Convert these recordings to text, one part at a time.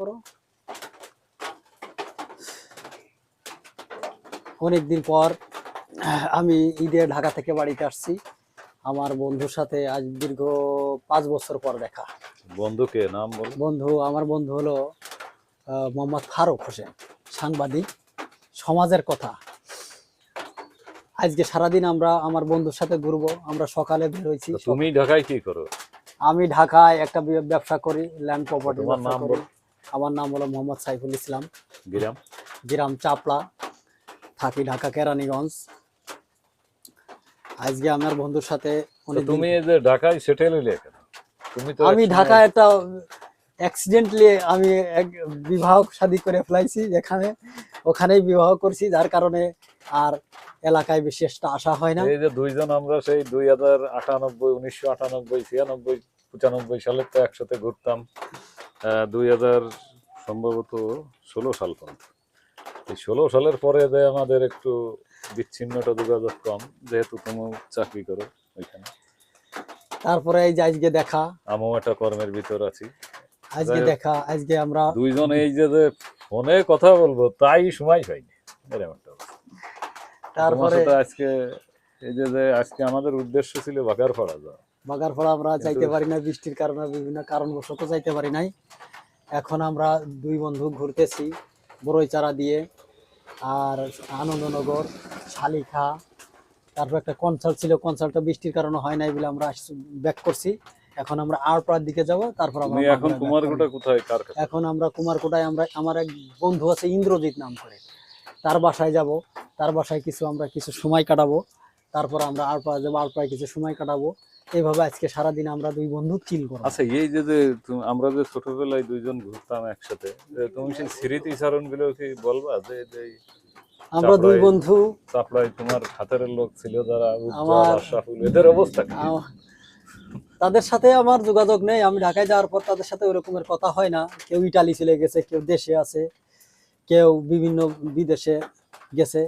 করো। অনেকদিন পর আমি ঈদে ঢাকা থেকে বাড়িতে আসছি আমার বন্ধুর সাথে। আজ দীর্ঘ 5 বছর পর দেখা। বন্ধুকে নাম বল। আমার বন্ধু হলো মোহাম্মদ ফারুক হোসেন, সাংবাদিক, সমাজের কথা। আজকে সারাদিন আমরা আমার বন্ধুর সাথে ঘুরবো। আমরা সকালে বের হয়েছি। তুমি ঢাকায় কি করো? আমি ঢাকায় একটা ব্যবসা করি, ল্যান্ড প্রপার্টি তোমার ব্যবসা নাম করি। বল। আমার নাম হলো মোহাম্মদ সাইফুল ইসলাম, গ্রাম? গ্রাম চাপলা, থাকি ঢাকা কেরানীগঞ্জ। আজকে আমার বন্ধুর সাথে তুমি এই যে ঢাকায় সেটেল হইলে কেন? তুমি তো আমি ঢাকায় একটা অ্যাক্সিডেন্টলি আমি এক বিবাহ শাদী করে ফেলাইছি, যেখানে ওখানেই বিবাহ করছি, যার কারণে আর এলাকায় বেশি একটা আসা হয় না। এই যে দুইজন আমরা সেই 2098, 1998, 96, 95 সালে তো একসাথে ঘুরতাম। 2000 সম্ভবত 16 সাল পর্যন্ত। এই 16 সালের পরে যে আমাদের একটু বিচ্ছিন্নটা যোগাযোগ কম, যেহেতু তুমি চাকরি করো ওইখানে। তারপরে এই যে আজকে দেখা, আমিও একটা কর্মের ভিতর আছি। আজকে দেখা, আজকে আমরা দুইজন এই যে ফোনে কথা বলবো তাই সময় পাইনি, এরকম একটা অবস্থা। তারপরে আজকে এই যে আজকে আমাদের উদ্দেশ্য ছিল বাগারপাড়া যাওয়া। বাগারপাড়া আমরা যাইতে পারি না, বৃষ্টির কারণে, বিভিন্ন কারণবশত যাইতে পারি নাই। এখন আমরা দুই বন্ধু ঘুরতেছি বড়ইচারা দিয়ে আর আনন্দনগর, শালিখা। তারপর একটা কনসার্ট ছিল, কনসার্টটা বৃষ্টির কারণে হয় নাই বলে আমরা ব্যাক করছি। এখন আমরা আড়পাড়ার দিকে যাব। তারপর আমরা এখন কুমারকোটা কোথায়, কার কাছে? এখন আমরা কুমারকোটায়, আমার এক বন্ধু আছে ইন্দ্রজিৎ নাম করে, তার বাসায় যাব। তার বাসায় আমরা কিছু সময় কাটাবো। তারপর আমরা আড়পাড়া যাবো, আড়পাড়ায় কিছু সময় কাটাবো। এইভাবে আজকে সারাদিন আমরা দুই বন্ধু চিল করবো। আচ্ছা, এই যে আমরা যে ছোটবেলায় দুইজন ঘুরতাম একসাথে, তুমি সেই স্মৃতিচারণ গুলো কি বলবা? যে আমরা দুই বন্ধু, চাপড়ায় তোমার হাতের লোক ছিল যারা, উজ্জ্বল, আশরাফুল, এদের অবস্থা কি? তাদের সাথে আমার যোগাযোগ নেই। আমি ঢাকায় যাওয়ার পর তাদের সাথে ওই রকমের কথা হয় না। কেউ ইটালি চলে গেছে, কেউ দেশে আছে, কেউ বিভিন্ন বিদেশে গেছে।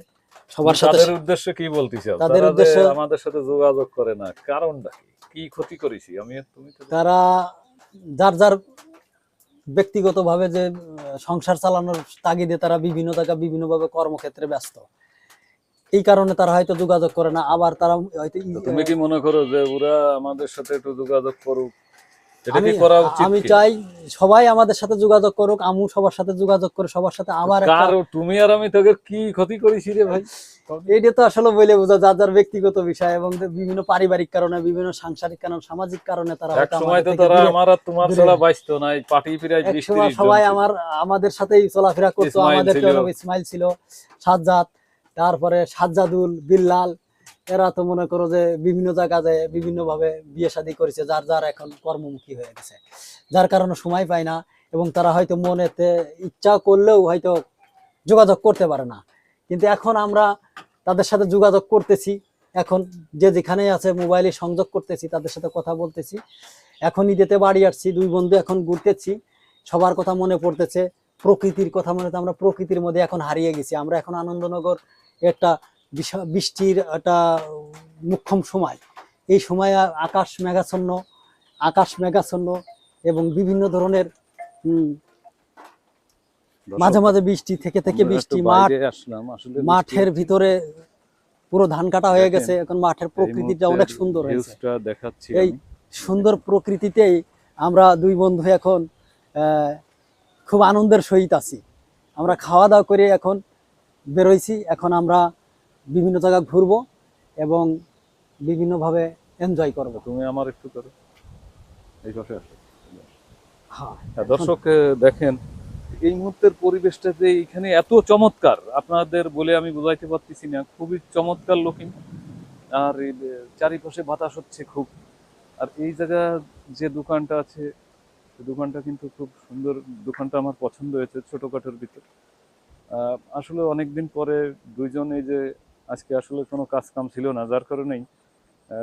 সবার সাথে তাদের উদ্দেশ্যে কি বলতে চাও? তাদের তারা যে উদ্দেশ্য আমাদের সাথে যোগাযোগ করে না, কারণটা কি ক্ষতি করেছি আমি তুমি? তারা যার যার ব্যক্তিগতভাবে যে সংসার চালানোর তাগিদে তারা বিভিন্ন জায়গায় বিভিন্নভাবে কর্মক্ষেত্রে ব্যস্ত। এই কারণে তারা হয়তো যোগাযোগ করে না। আবার তারা হয়তো, তুমি কি মনে করো যে ওরা আমাদের সাথে একটু যোগাযোগ করুক? আমি চাই সবাই আমাদের সাথে যোগাযোগ করুক, আমি সবার সাথে যোগাযোগ করে সবার সাথে আবার তুমি আর আমি তোকে কি ক্ষতি করেছি রে ভাই? এইটা তো আসলে বলে বোঝা যার যার ব্যক্তিগত বিষয়, এবং বিভিন্ন পারিবারিক কারণে, বিভিন্ন সাংসারিক কারণে, সামাজিক কারণে তারা আমার আর তোমার ছাড়া বাঁচতো না। এই পার্টি প্রায় সবাই আমাদের সাথেই চলাফেরা করতো। আমাদের ইসমাইল ছিল, সাজ্জাদ, তারপরে সাজ্জাদুল, বিল্লাল, এরা তো মনে করো যে বিভিন্ন জায়গায় বিভিন্ন ভাবে বিয়ে শাদী করেছে, যার যার এখন কর্মমুখী হয়ে গেছে, যার কারণে সময় পায় না। এবং তারা হয়তো মনেতে ইচ্ছা করলেও হয়তো যোগাযোগ করতে পারে না। কিন্তু এখন আমরা তাদের সাথে যোগাযোগ করতেছি। এখন যে যেখানেই আছে মোবাইলে সংযোগ করতেছি, তাদের সাথে কথা বলতেছি। এখন ঈদেতে বাড়ি আসছি, দুই বন্ধু এখন ঘুরতেছি, সবার কথা মনে পড়তেছে, প্রকৃতির কথা মনে। আমরা প্রকৃতির মধ্যে এখন হারিয়ে গেছি। আমরা এখন আনন্দনগর একটা বৃষ্টির একটা মুখ্যম সময়। এই সময় আকাশ মেঘাচ্ছন্ন এবং বিভিন্ন ধরনের মাঝে মাঝে বৃষ্টি থেকে বৃষ্টি, মাঠের ভিতরে পুরো ধান কাটা হয়ে গেছে। এখন মাঠের প্রকৃতিটা অনেক সুন্দর হয়েছে। এই সুন্দর প্রকৃতিতেই আমরা দুই বন্ধু এখন খুব আনন্দের সহিত আছি। আমরা খাওয়া দাওয়া করে এখন বেরোইছি। এখন আমরা বিভিন্ন জায়গা ঘুরবো এবং বিভিন্নভাবে এনজয় করবো। তুমি আমার একটু করো, এই পাশে আসো। হ্যাঁ, দর্শক দেখেন এই মুহূর্তের পরিবেশটা যে এখানে এত চমৎকার, আপনাদের বলে আমি বোঝাইতে পারতেছি না। খুবই চমৎকার লুকিং, আর চারিপাশে বাতাস হচ্ছে খুব। আর এই জায়গা যে দোকানটা আছে, দোকানটা কিন্তু খুব সুন্দর। দোকানটা আমার পছন্দ হয়েছে, ছোটখাটোর ভিতর। আসলে অনেকদিন পরে দুইজন, এই যে আজকে আসলে কোনো কাজ কাম ছিল না, যার কারণেই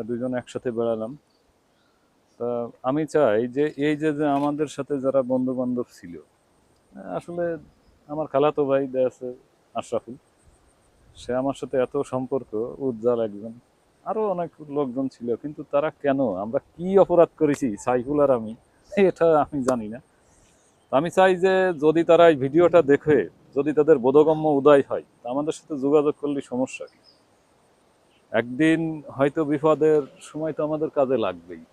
দুইজন একসাথে বেড়ালাম। তা আমি চাই যে এই যে আমাদের সাথে যারা বন্ধু বান্ধব ছিল, আসলে আমার খালাতো ভাই আছে আশরাফুল, সে আমার সাথে এত সম্পর্ক, উজ্জ্বল একজন, আরো অনেক লোকজন ছিল। কিন্তু তারা কেন, আমরা কি অপরাধ করেছি সাইফুল আর আমি, এটা আমি জানি না। আমি চাই যে যদি তারা এই ভিডিওটা দেখে যদি তাদের বোধগম্য উদয় হয় তা আমাদের সাথে যোগাযোগ করলে সমস্যা কি? একদিন হয়তো বিপদের সময় তো আমাদের কাজে লাগবেই,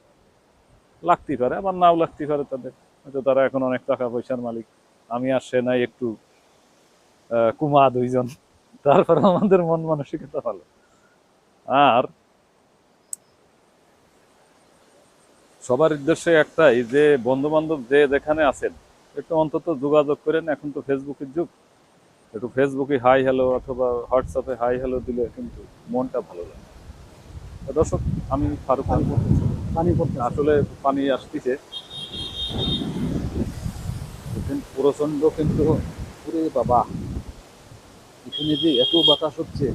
লাগতেই পারে আবার নাও লাগতে পারে তাদের, হয়তো তারা এখন অনেক টাকা পয়সার মালিক, আমি আর সে নাই একটু কুমা দুইজন, তারপর আমাদের মন মানসিকতা ভালো। আর সবার উদ্দেশ্যে একটাই যে বন্ধু বান্ধব যে যেখানে আছেন একটু অন্তত যোগাযোগ করেন। এখন তো ফেসবুকের যুগ, একটু ফেসবুকে হাই হ্যালো অথবা হোয়াটসঅ্যাপে হাই হ্যালো দিলে কিন্তু মনটা ভালো লাগে। তো দর্শক, আমি ফারুক খান বলতেছি। পানি পড়তেছে। আসলে পানি আসতেছে প্রচন্ড, কিন্তু পুরে বাবা এখানে যে এত বাতাস হচ্ছে,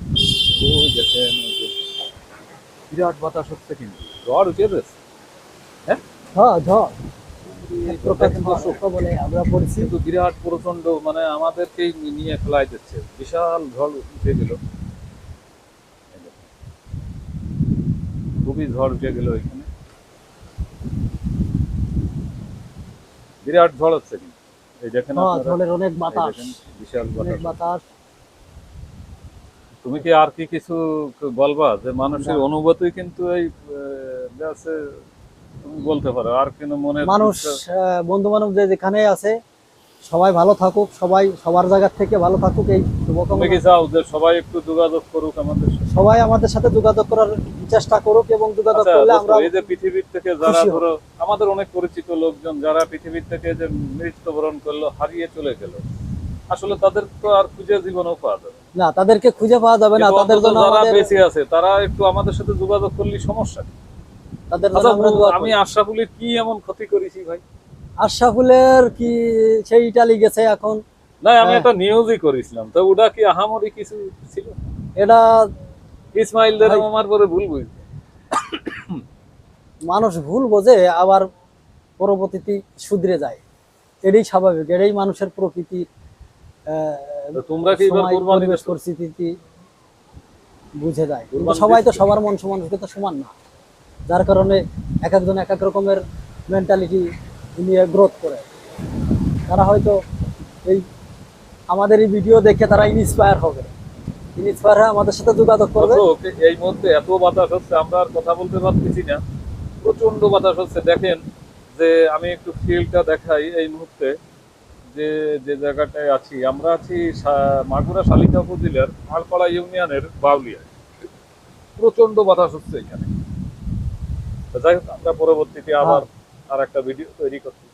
ওই দেখেন ওই যে বিরাট বাতাস হচ্ছে, কিন্তু ঝড় উঠে গেছে। হ্যাঁ, হ্যাঁ, ঝড় এক প্রকার দেখেন দর্শক, বলে আমরা পড়ছি। কিন্তু বিরাট প্রচন্ড, মানে আমাদেরকেই নিয়ে ফেলাই দিচ্ছে, বিশাল ঝড় উঠে গেল, খুবই ঝড় উঠে গেল এখানে, বিরাট ঝড় হচ্ছে কিন্তু এই দেখেন হ্যাঁ, আপনারা, ঝড়ের অনেক এই বাতাস, দেখেন বিশাল অনেক বাতাস। বাতাস। তুমি কি আর কি কিছু বলবা যে মানুষের অনুভূতি কিন্তু এই আছে, তুমি বলতে পারো আর কেন মনে মানুষ বন্ধু বান্ধব যে যেখানে আছে সবাই ভালো থাকুক, সবাই সবার জায়গা থেকে ভালো থাকুক, এই তুমি শুভকামনা। কি চাও যে সবাই একটু যোগাযোগ করুক আমাদের সাথে? সবাই আমাদের সাথে যোগাযোগ করার চেষ্টা করুক, এবং যোগাযোগ আচ্ছা, করলে দোস্ত, আমরা এই যে পৃথিবীর থেকে যারা খুশি হব। ধরো আমাদের অনেক পরিচিত লোকজন যারা পৃথিবীর থেকে যে মৃত্যুবরণ করলো, হারিয়ে চলে গেল, আসলে তাদের তো আর খুঁজে জীবনও পাওয়া যাবে না, তাদেরকে খুঁজে পাওয়া যাবে না, কিন্তু তাদের অন্তত জন্য যারা আমাদের বেঁচে আছে তারা একটু আমাদের সাথে যোগাযোগ করলে সমস্যা কি? তাদের জন্য আচ্ছা, আমরা দোয়া আমি করি। আশরাফুলের কি এমন ক্ষতি করেছি ভাই? আশরাফুলের কি সেই ইটালি গেছে এখন? না, আমি হ্যাঁ। একটা নিউজই করেছিলাম, তো ওটা কি আহামরি কিছু ছিল? এটা ইসমাইল ভাই, আমার পরে ভুল বুঝবে। মানুষ ভুল বোঝে আবার পরবর্তীতে শুধরে যায়, এটাই স্বাভাবিক, এটাই মানুষের প্রকৃতি। তো তোমরা কি এবার সময়, কুরবানি পরিবেশ, দিচ্ছ? পরিস্থিতি বুঝে যায়, কিন্তু কুরবানি সবাই তো দিচ্ছ? সবার মন মানুষকে তো সমান না, যার কারণে এক একজন এক এক রকমের মেন্টালিটি নিয়ে গ্রোথ করে। তারা হয়তো এই আমাদের এই ভিডিও দেখে তারা ইন্সপায়ার হবে, ইন্সপায়ার হয়ে আমাদের সাথে যোগাযোগ করবে। দর্শক, এই মুহূর্তে এত বাতাস হচ্ছে আমরা আর কথা বলতে পারতেছি না, প্রচন্ড বাতাস হচ্ছে। দেখেন যে আমি একটু ফিল্ডটা দেখাই, এই মুহূর্তে যে যে জায়গাটায় আছি, আমরা আছি মাগুরা শালিকা উপজেলার মালপাড়া ইউনিয়নের বাউলিয়ায়। প্রচন্ড বাতাস হচ্ছে এখানে। তো যাই হোক, আমরা পরবর্তীতে আবার আর একটা ভিডিও তৈরি করছি।